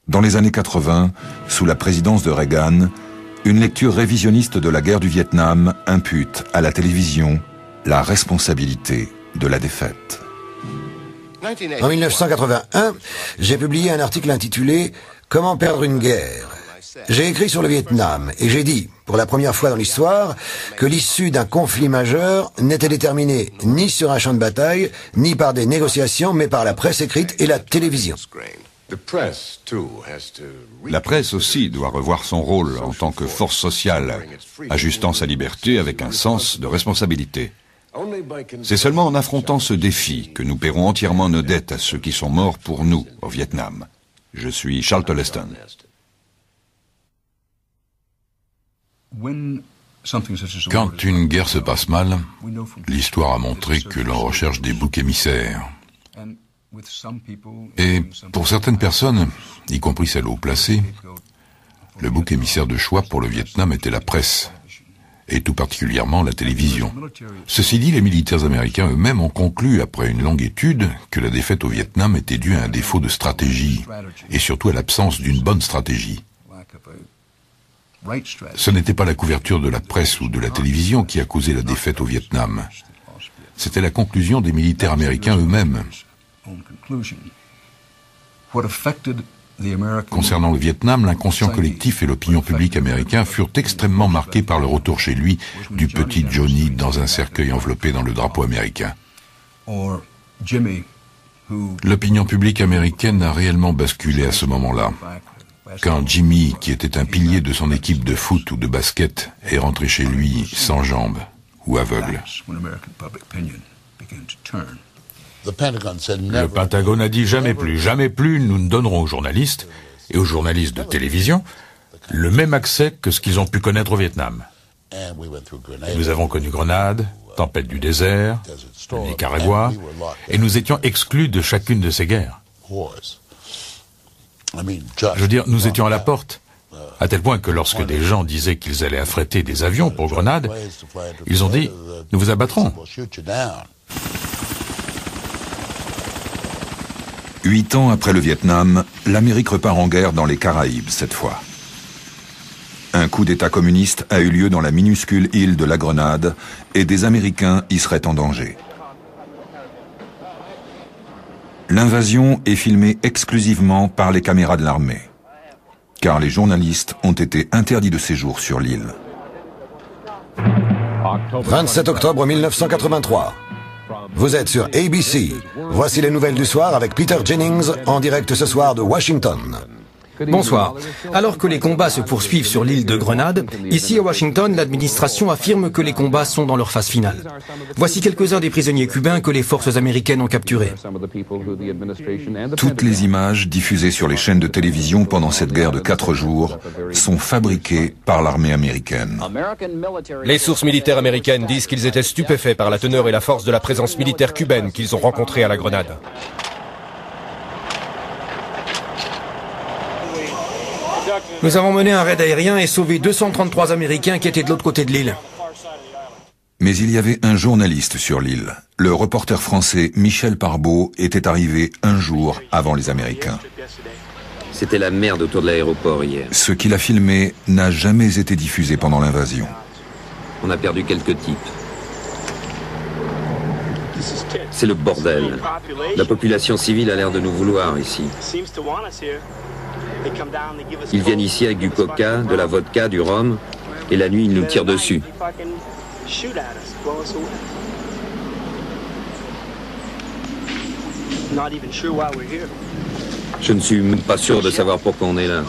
Dans les années 80, sous la présidence de Reagan, une lecture révisionniste de la guerre du Vietnam impute à la télévision la responsabilité de la défaite. En 1981, j'ai publié un article intitulé « Comment perdre une guerre ». J'ai écrit sur le Vietnam et j'ai dit, pour la première fois dans l'histoire, que l'issue d'un conflit majeur n'était déterminée ni sur un champ de bataille, ni par des négociations, mais par la presse écrite et la télévision. La presse aussi doit revoir son rôle en tant que force sociale, ajustant sa liberté avec un sens de responsabilité. C'est seulement en affrontant ce défi que nous paierons entièrement nos dettes à ceux qui sont morts pour nous au Vietnam. Je suis Charles Toleston. Quand une guerre se passe mal, l'histoire a montré que l'on recherche des boucs émissaires. Et pour certaines personnes, y compris celles haut placées, le bouc émissaire de choix pour le Vietnam était la presse, et tout particulièrement la télévision. Ceci dit, les militaires américains eux-mêmes ont conclu, après une longue étude, que la défaite au Vietnam était due à un défaut de stratégie, et surtout à l'absence d'une bonne stratégie. Ce n'était pas la couverture de la presse ou de la télévision qui a causé la défaite au Vietnam. C'était la conclusion des militaires américains eux-mêmes. Concernant le Vietnam, l'inconscient collectif et l'opinion publique américaine furent extrêmement marqués par le retour chez lui du petit Johnny dans un cercueil enveloppé dans le drapeau américain. L'opinion publique américaine a réellement basculé à ce moment-là. Quand Jimmy, qui était un pilier de son équipe de foot ou de basket, est rentré chez lui sans jambes ou aveugle. Le Pentagone a dit jamais plus, nous ne donnerons aux journalistes et aux journalistes de télévision le même accès que ce qu'ils ont pu connaître au Vietnam. Nous avons connu Grenade, tempête du désert, le Nicaragua, et nous étions exclus de chacune de ces guerres. Je veux dire, nous étions à la porte, à tel point que lorsque des gens disaient qu'ils allaient affréter des avions pour Grenade, ils ont dit « Nous vous abattrons ». 8 ans après le Vietnam, l'Amérique repart en guerre dans les Caraïbes cette fois. Un coup d'État communiste a eu lieu dans la minuscule île de la Grenade et des Américains y seraient en danger. L'invasion est filmée exclusivement par les caméras de l'armée, car les journalistes ont été interdits de séjour sur l'île. 27 octobre 1983. Vous êtes sur ABC. Voici les nouvelles du soir avec Peter Jennings en direct ce soir de Washington. Bonsoir. Alors que les combats se poursuivent sur l'île de Grenade, ici à Washington, l'administration affirme que les combats sont dans leur phase finale. Voici quelques-uns des prisonniers cubains que les forces américaines ont capturés. Toutes les images diffusées sur les chaînes de télévision pendant cette guerre de 4 jours sont fabriquées par l'armée américaine. Les sources militaires américaines disent qu'ils étaient stupéfaits par la teneur et la force de la présence militaire cubaine qu'ils ont rencontrée à la Grenade. Nous avons mené un raid aérien et sauvé 233 Américains qui étaient de l'autre côté de l'île. Mais il y avait un journaliste sur l'île. Le reporter français Michel Parbeau était arrivé un jour avant les Américains. C'était la merde autour de l'aéroport hier. Ce qu'il a filmé n'a jamais été diffusé pendant l'invasion. On a perdu quelques types. C'est le bordel. La population civile a l'air de nous vouloir ici. Ils viennent ici avec du coca, de la vodka, du rhum, et la nuit ils nous tirent dessus. Je ne suis même pas sûr de savoir pourquoi on est là.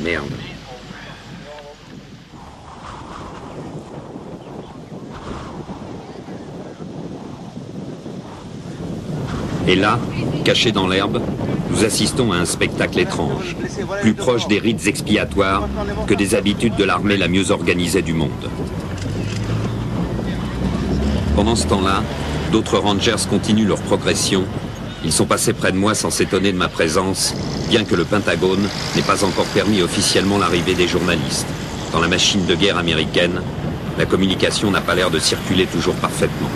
Merde. Et là, cachés dans l'herbe, nous assistons à un spectacle étrange, plus proche des rites expiatoires que des habitudes de l'armée la mieux organisée du monde. Pendant ce temps-là, d'autres rangers continuent leur progression. Ils sont passés près de moi sans s'étonner de ma présence, bien que le Pentagone n'ait pas encore permis officiellement l'arrivée des journalistes. Dans la machine de guerre américaine, la communication n'a pas l'air de circuler toujours parfaitement.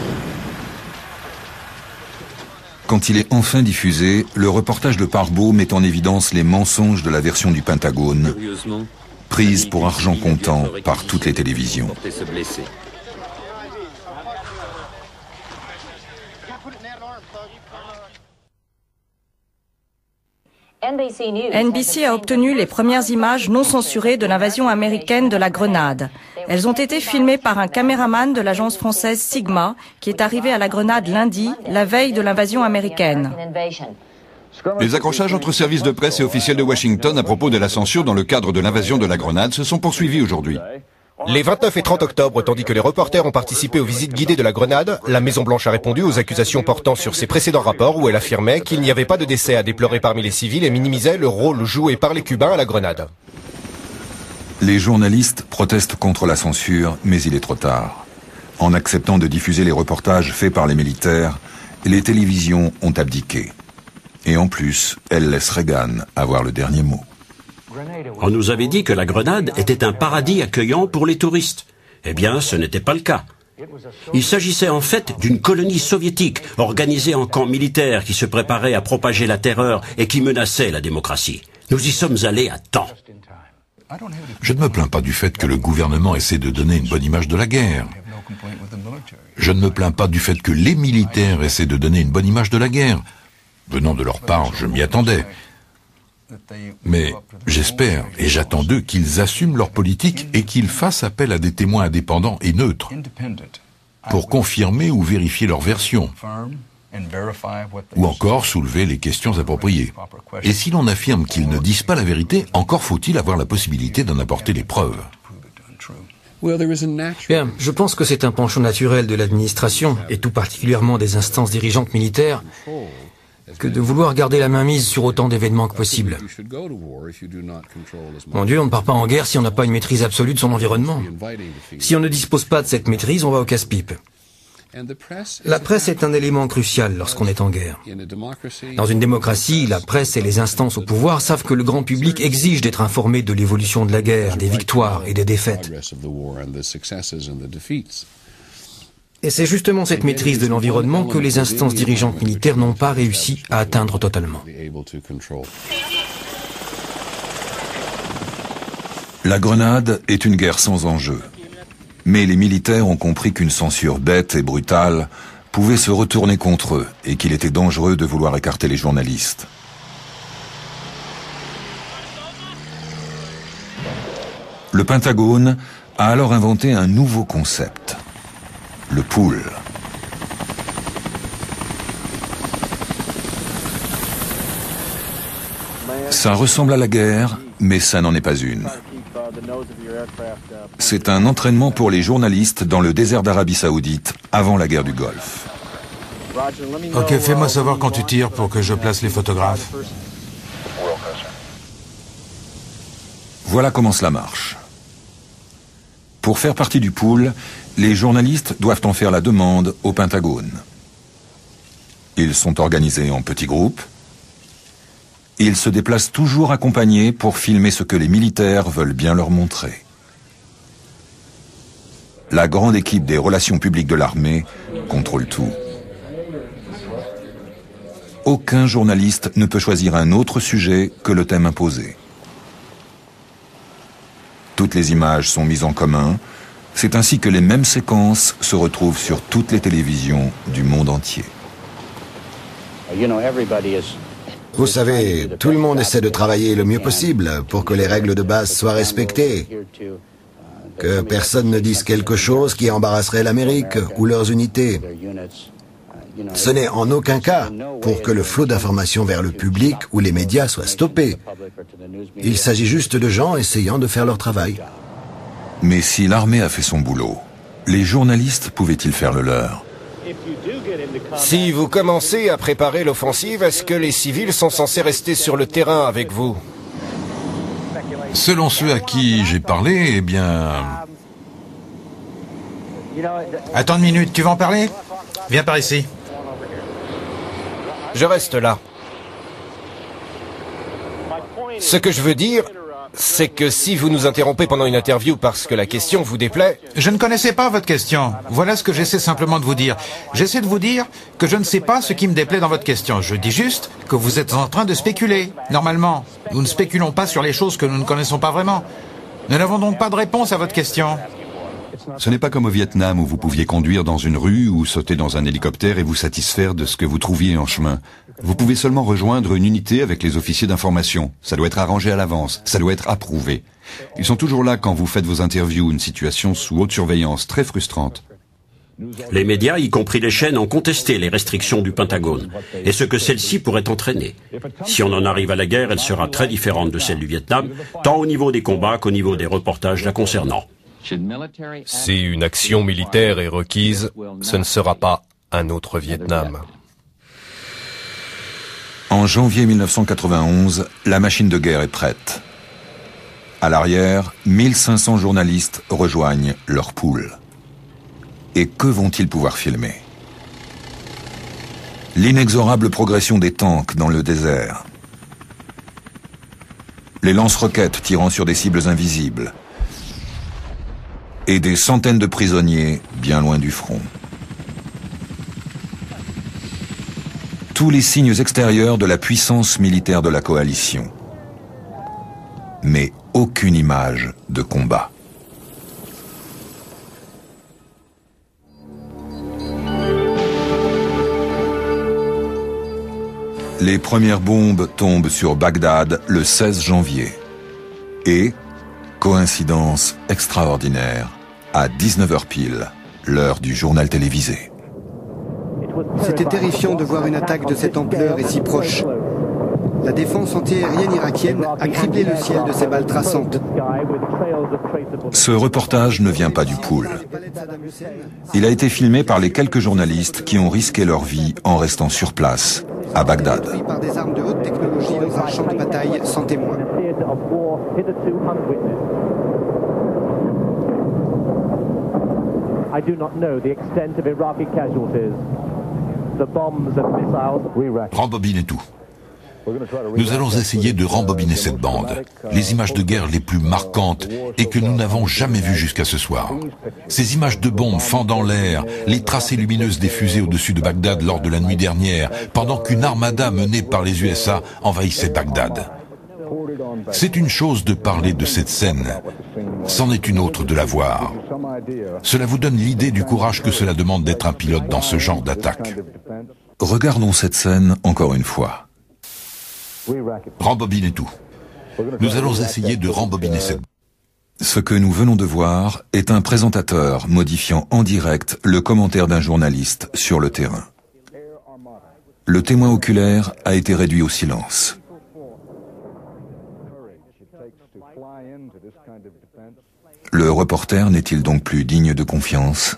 Quand il est enfin diffusé, le reportage de Parbo met en évidence les mensonges de la version du Pentagone, prise pour argent comptant par toutes les télévisions. NBC a obtenu les premières images non censurées de l'invasion américaine de la Grenade. Elles ont été filmées par un caméraman de l'agence française Sigma, qui est arrivé à la Grenade lundi, la veille de l'invasion américaine. Les accrochages entre services de presse et officiels de Washington à propos de la censure dans le cadre de l'invasion de la Grenade se sont poursuivis aujourd'hui. Les 29 et 30 octobre, tandis que les reporters ont participé aux visites guidées de la Grenade, la Maison-Blanche a répondu aux accusations portant sur ses précédents rapports où elle affirmait qu'il n'y avait pas de décès à déplorer parmi les civils et minimisait le rôle joué par les Cubains à la Grenade. Les journalistes protestent contre la censure, mais il est trop tard. En acceptant de diffuser les reportages faits par les militaires, les télévisions ont abdiqué. Et en plus, elles laissent Reagan avoir le dernier mot. On nous avait dit que la Grenade était un paradis accueillant pour les touristes. Eh bien, ce n'était pas le cas. Il s'agissait en fait d'une colonie soviétique organisée en camp militaire qui se préparait à propager la terreur et qui menaçait la démocratie. Nous y sommes allés à temps. Je ne me plains pas du fait que le gouvernement essaie de donner une bonne image de la guerre. Je ne me plains pas du fait que les militaires essaient de donner une bonne image de la guerre. Venant de leur part, je m'y attendais. Mais j'espère et j'attends d'eux qu'ils assument leur politique et qu'ils fassent appel à des témoins indépendants et neutres pour confirmer ou vérifier leur version, ou encore soulever les questions appropriées. Et si l'on affirme qu'ils ne disent pas la vérité, encore faut-il avoir la possibilité d'en apporter les preuves. Bien, je pense que c'est un penchant naturel de l'administration, et tout particulièrement des instances dirigeantes militaires, que de vouloir garder la main mise sur autant d'événements que possible. Mon Dieu, on ne part pas en guerre si on n'a pas une maîtrise absolue de son environnement. Si on ne dispose pas de cette maîtrise, on va au casse-pipe. La presse est un élément crucial lorsqu'on est en guerre. Dans une démocratie, la presse et les instances au pouvoir savent que le grand public exige d'être informé de l'évolution de la guerre, des victoires et des défaites. Et c'est justement cette maîtrise de l'environnement que les instances dirigeantes militaires n'ont pas réussi à atteindre totalement. La Grenade est une guerre sans enjeu. Mais les militaires ont compris qu'une censure bête et brutale pouvait se retourner contre eux et qu'il était dangereux de vouloir écarter les journalistes. Le Pentagone a alors inventé un nouveau concept. Le pool. Ça ressemble à la guerre, mais ça n'en est pas une. C'est un entraînement pour les journalistes dans le désert d'Arabie Saoudite avant la guerre du Golfe. Ok, fais-moi savoir quand tu tires pour que je place les photographes. Voilà comment cela marche. Pour faire partie du pool, les journalistes doivent en faire la demande au Pentagone. Ils sont organisés en petits groupes. Ils se déplacent toujours accompagnés pour filmer ce que les militaires veulent bien leur montrer. La grande équipe des relations publiques de l'armée contrôle tout. Aucun journaliste ne peut choisir un autre sujet que le thème imposé. Toutes les images sont mises en commun. C'est ainsi que les mêmes séquences se retrouvent sur toutes les télévisions du monde entier. Vous savez, tout le monde essaie de travailler le mieux possible pour que les règles de base soient respectées. Que personne ne dise quelque chose qui embarrasserait l'Amérique ou leurs unités. Ce n'est en aucun cas pour que le flot d'informations vers le public ou les médias soit stoppé. Il s'agit juste de gens essayant de faire leur travail. Mais si l'armée a fait son boulot, les journalistes pouvaient-ils faire le leur ? Si vous commencez à préparer l'offensive, est-ce que les civils sont censés rester sur le terrain avec vous? Selon ceux à qui j'ai parlé, eh bien... Attends une minute, tu vas en parler? Viens par ici. Je reste là. Ce que je veux dire, C'est que si vous nous interrompez pendant une interview parce que la question vous déplaît... Je ne connaissais pas votre question. Voilà ce que j'essaie simplement de vous dire. J'essaie de vous dire que je ne sais pas ce qui me déplaît dans votre question. Je dis juste que vous êtes en train de spéculer. Normalement, nous ne spéculons pas sur les choses que nous ne connaissons pas vraiment. Nous n'avons donc pas de réponse à votre question. Ce n'est pas comme au Vietnam où vous pouviez conduire dans une rue ou sauter dans un hélicoptère et vous satisfaire de ce que vous trouviez en chemin. Vous pouvez seulement rejoindre une unité avec les officiers d'information. Ça doit être arrangé à l'avance, ça doit être approuvé. Ils sont toujours là quand vous faites vos interviews, une situation sous haute surveillance très frustrante. Les médias, y compris les chaînes, ont contesté les restrictions du Pentagone et ce que celle-ci pourrait entraîner. Si on en arrive à la guerre, elle sera très différente de celle du Vietnam, tant au niveau des combats qu'au niveau des reportages la concernant. Si une action militaire est requise, ce ne sera pas un autre Vietnam. En janvier 1991, la machine de guerre est prête. À l'arrière, 1500 journalistes rejoignent leur pool. Et que vont-ils pouvoir filmer? L'inexorable progression des tanks dans le désert. Les lance-roquettes tirant sur des cibles invisibles. Et des centaines de prisonniers bien loin du front. Tous les signes extérieurs de la puissance militaire de la coalition. Mais aucune image de combat. Les premières bombes tombent sur Bagdad le 16 janvier. Et, coïncidence extraordinaire, à 19h pile, l'heure du journal télévisé. C'était terrifiant de voir une attaque de cette ampleur et si proche. La défense antiaérienne irakienne a criblé le ciel de ses balles traçantes. Ce reportage ne vient pas du pool. Il a été filmé par les quelques journalistes qui ont risqué leur vie en restant sur place, à Bagdad. Par des armes de haute technologie dans un champ de bataille sans témoins. I do not know the extent of Iraqi casualties. The bombs and missiles. Rembobinez tout. Nous allons essayer de rembobiner cette bande, les images de guerre les plus marquantes et que nous n'avons jamais vues jusqu'à ce soir. Ces images de bombes fendant l'air, les tracées lumineuses des fusées au-dessus de Bagdad lors de la nuit dernière, pendant qu'une armada menée par les USA envahissait Bagdad. C'est une chose de parler de cette scène, c'en est une autre de la voir. Cela vous donne l'idée du courage que cela demande d'être un pilote dans ce genre d'attaque. Regardons cette scène encore une fois. Rembobinez tout. Nous allons essayer de rembobiner cette... Ce que nous venons de voir est un présentateur modifiant en direct le commentaire d'un journaliste sur le terrain. Le témoin oculaire a été réduit au silence. Le reporter n'est-il donc plus digne de confiance?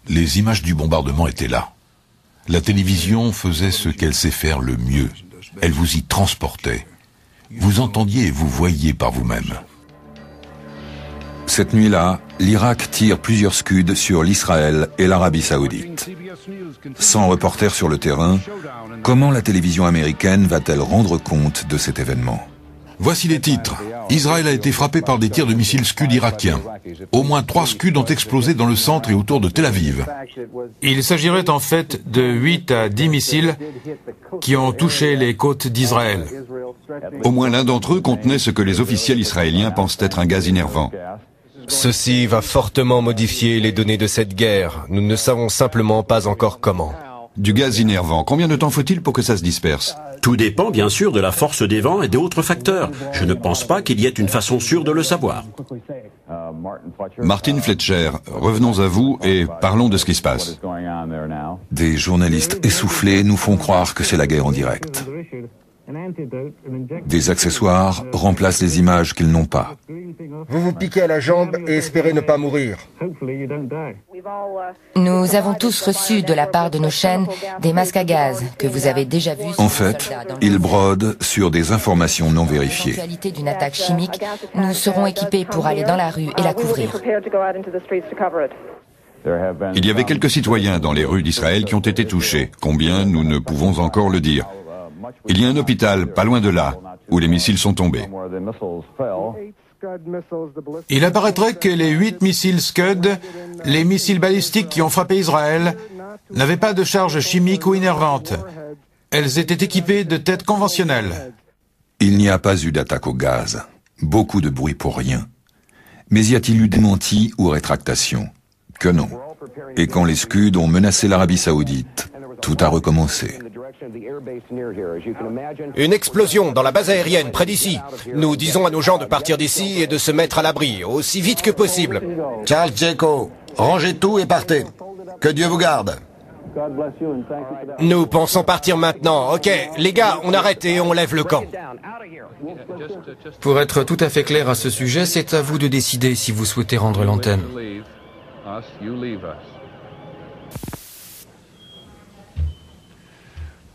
Les images du bombardement étaient là. La télévision faisait ce qu'elle sait faire le mieux. Elle vous y transportait. Vous entendiez et vous voyiez par vous-même. Cette nuit-là, l'Irak tire plusieurs scuds sur l'Israël et l'Arabie Saoudite. Sans reporter sur le terrain, comment la télévision américaine va-t-elle rendre compte de cet événement? Voici les titres. Israël a été frappé par des tirs de missiles Scud irakiens. Au moins 3 Scud ont explosé dans le centre et autour de Tel Aviv. Il s'agirait en fait de 8 à 10 missiles qui ont touché les côtes d'Israël. Au moins l'un d'entre eux contenait ce que les officiels israéliens pensent être un gaz innervant. Ceci va fortement modifier les données de cette guerre. Nous ne savons simplement pas encore comment. Du gaz innervant, combien de temps faut-il pour que ça se disperse? Tout dépend bien sûr de la force des vents et d'autres facteurs. Je ne pense pas qu'il y ait une façon sûre de le savoir. Martin Fletcher, revenons à vous et parlons de ce qui se passe. Des journalistes essoufflés nous font croire que c'est la guerre en direct. Des accessoires remplacent les images qu'ils n'ont pas. vous vous piquez à la jambe et espérez ne pas mourir. Nous avons tous reçu de la part de nos chaînes des masques à gaz que vous avez déjà vus. En fait, ils brodent sur des informations non vérifiées. En l'éventualité d'une attaque chimique, nous serons équipés pour aller dans la rue et la couvrir. Il y avait quelques citoyens dans les rues d'Israël qui ont été touchés. Combien, nous ne pouvons encore le dire. Il y a un hôpital, pas loin de là, où les missiles sont tombés. Il apparaîtrait que les 8 missiles Scud, les missiles balistiques qui ont frappé Israël, n'avaient pas de charge chimique ou innervante. Elles étaient équipées de têtes conventionnelles. Il n'y a pas eu d'attaque au gaz. Beaucoup de bruit pour rien. Mais y a-t-il eu démenti ou rétractation? Que non. Et quand les Scud ont menacé l'Arabie Saoudite, tout a recommencé. Une explosion dans la base aérienne près d'ici. Nous disons à nos gens de partir d'ici et de se mettre à l'abri, aussi vite que possible. Charles Djeko, rangez tout et partez. Que Dieu vous garde. Nous pensons partir maintenant. Ok, les gars, on arrête et on lève le camp. Pour être tout à fait clair à ce sujet, c'est à vous de décider si vous souhaitez rendre l'antenne.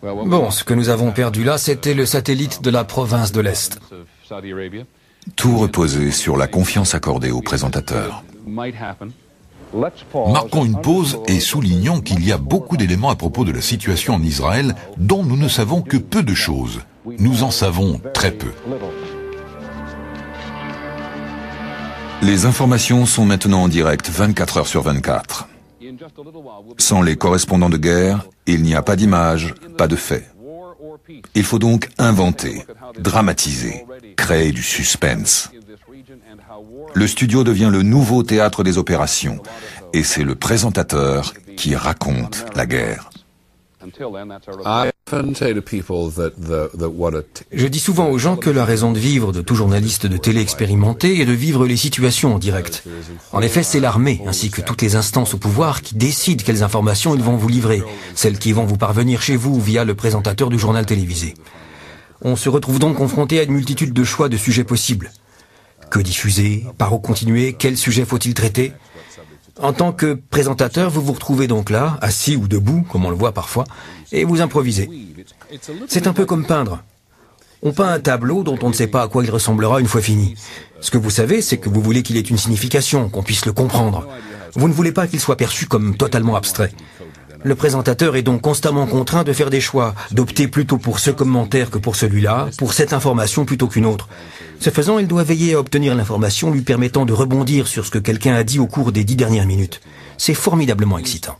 Bon, ce que nous avons perdu là, c'était le satellite de la province de l'Est. Tout reposait sur la confiance accordée au présentateur. Marquons une pause et soulignons qu'il y a beaucoup d'éléments à propos de la situation en Israël dont nous ne savons que peu de choses. Nous en savons très peu. Les informations sont maintenant en direct 24 heures sur 24. Sans les correspondants de guerre, il n'y a pas d'image, pas de faits. Il faut donc inventer, dramatiser, créer du suspense. Le studio devient le nouveau théâtre des opérations, et c'est le présentateur qui raconte la guerre. Je dis souvent aux gens que la raison de vivre de tout journaliste de télé expérimenté est de vivre les situations en direct. En effet, c'est l'armée, ainsi que toutes les instances au pouvoir, qui décident quelles informations ils vont vous livrer, celles qui vont vous parvenir chez vous via le présentateur du journal télévisé. On se retrouve donc confronté à une multitude de choix de sujets possibles. Que diffuser? Par où continuer? Quel sujet faut-il traiter? En tant que présentateur, vous vous retrouvez donc là, assis ou debout, comme on le voit parfois, et vous improvisez. C'est un peu comme peindre. On peint un tableau dont on ne sait pas à quoi il ressemblera une fois fini. Ce que vous savez, c'est que vous voulez qu'il ait une signification, qu'on puisse le comprendre. Vous ne voulez pas qu'il soit perçu comme totalement abstrait. Le présentateur est donc constamment contraint de faire des choix, d'opter plutôt pour ce commentaire que pour celui-là, pour cette information plutôt qu'une autre. Ce faisant, il doit veiller à obtenir l'information lui permettant de rebondir sur ce que quelqu'un a dit au cours des 10 dernières minutes. C'est formidablement excitant.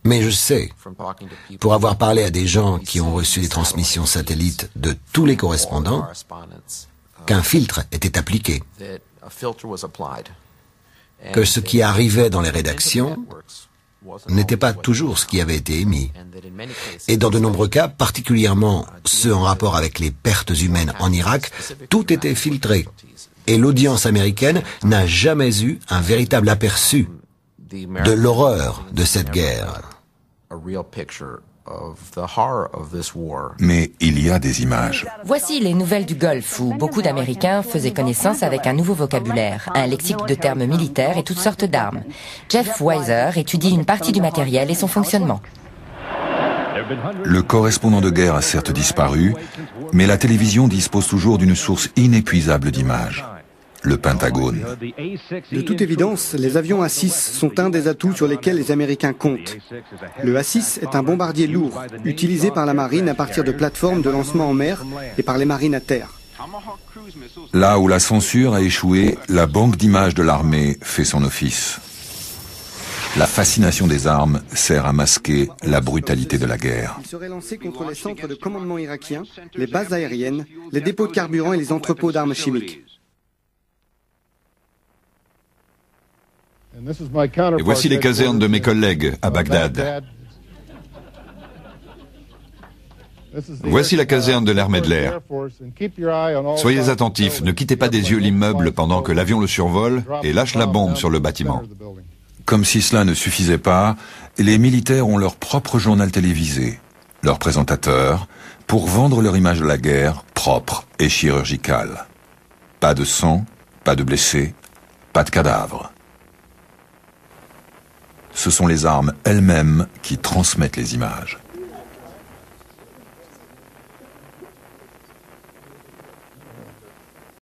Mais je sais, pour avoir parlé à des gens qui ont reçu des transmissions satellites de tous les correspondants, qu'un filtre était appliqué, que ce qui arrivait dans les rédactions n'était pas toujours ce qui avait été émis. Et dans de nombreux cas, particulièrement ceux en rapport avec les pertes humaines en Irak, tout était filtré. Et l'audience américaine n'a jamais eu un véritable aperçu de l'horreur de cette guerre. Mais il y a des images. Voici les nouvelles du Golfe où beaucoup d'Américains faisaient connaissance avec un nouveau vocabulaire, un lexique de termes militaires et toutes sortes d'armes. Jeff Weiser étudie une partie du matériel et son fonctionnement. Le correspondant de guerre a certes disparu, mais la télévision dispose toujours d'une source inépuisable d'images. Le Pentagone. De toute évidence, les avions A6 sont un des atouts sur lesquels les Américains comptent. Le A6 est un bombardier lourd, utilisé par la marine à partir de plateformes de lancement en mer et par les marines à terre. Là où la censure a échoué, la banque d'images de l'armée fait son office. La fascination des armes sert à masquer la brutalité de la guerre. Il serait lancé contre les centres de commandement irakiens, les bases aériennes, les dépôts de carburant et les entrepôts d'armes chimiques. Et voici les casernes de mes collègues à Bagdad. Voici la caserne de l'armée de l'air. Soyez attentifs, ne quittez pas des yeux l'immeuble pendant que l'avion le survole et lâche la bombe sur le bâtiment. Comme si cela ne suffisait pas, les militaires ont leur propre journal télévisé. leurs présentateurs, pour vendre leur image de la guerre propre et chirurgicale. Pas de sang, pas de blessés, pas de cadavres. Ce sont les armes elles-mêmes qui transmettent les images.